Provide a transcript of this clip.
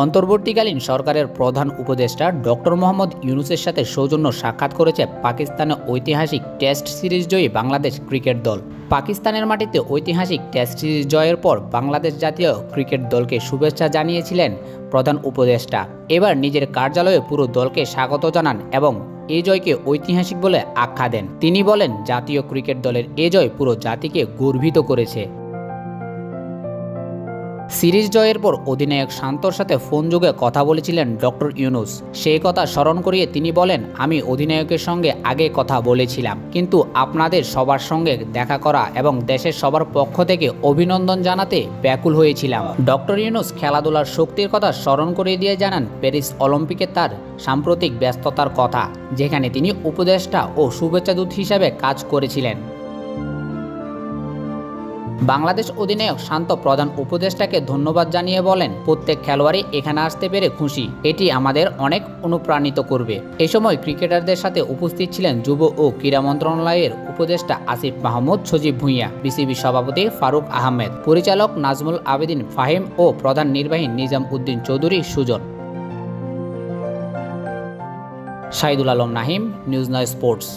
অন্তর্বর্তীকালীন সরকারের প্রধান উপদেষ্টা ডক্টর মোহাম্মদ ইউনূসের সাথে সৌজন্য সাক্ষাৎ করেছে পাকিস্তানে ঐতিহাসিক টেস্ট সিরিজ জয়ী বাংলাদেশ ক্রিকেট দল। পাকিস্তানের মাটিতে ঐতিহাসিক টেস্ট সিরিজ জয়ের পর বাংলাদেশ জাতীয় ক্রিকেট দলকে শুভেচ্ছা জানিয়েছিলেন প্রধান উপদেষ্টা। এবার নিজের কার্যালয়ে পুরো দলকে স্বাগত জানান এবং এই জয়কে ঐতিহাসিক বলে আখ্যা দেন। তিনি বলেন, জাতীয় ক্রিকেট দলের এ জয় পুরো জাতিকে গর্বিত করেছে। সিরিজ জয়ের পর অধিনায়ক শান্তর সাথে ফোনযোগে কথা বলেছিলেন ডক্টর ইউনূস। সেই কথা স্মরণ করিয়ে তিনি বলেন, আমি অধিনায়কের সঙ্গে আগে কথা বলেছিলাম, কিন্তু আপনাদের সবার সঙ্গে দেখা করা এবং দেশের সবার পক্ষ থেকে অভিনন্দন জানাতে ব্যাকুল হয়েছিলাম। ডক্টর ইউনূস খেলাধুলার শক্তির কথা স্মরণ করিয়ে দিয়ে জানান প্যারিস অলিম্পিকে তার সাম্প্রতিক ব্যস্ততার কথা, যেখানে তিনি উপদেষ্টা ও শুভেচ্ছাদূত হিসেবে কাজ করেছিলেন। বাংলাদেশ অধিনায়ক শান্ত প্রধান উপদেষ্টাকে ধন্যবাদ জানিয়ে বলেন, প্রত্যেক খেলোয়াড়ই এখানে আসতে পেরে খুশি, এটি আমাদের অনেক অনুপ্রাণিত করবে। এ সময় ক্রিকেটারদের সাথে উপস্থিত ছিলেন যুব ও ক্রীড়া মন্ত্রণালয়ের উপদেষ্টা আসিফ মাহমুদ সজীব ভুঁইয়া, বিসিবি সভাপতি ফারুক আহমেদ, পরিচালক নাজমুল আবেদিন ফাহিম ও প্রধান নির্বাহী নিজাম উদ্দিন চৌধুরী সুজন। Shahidul Alam Nahim, news 9 sports.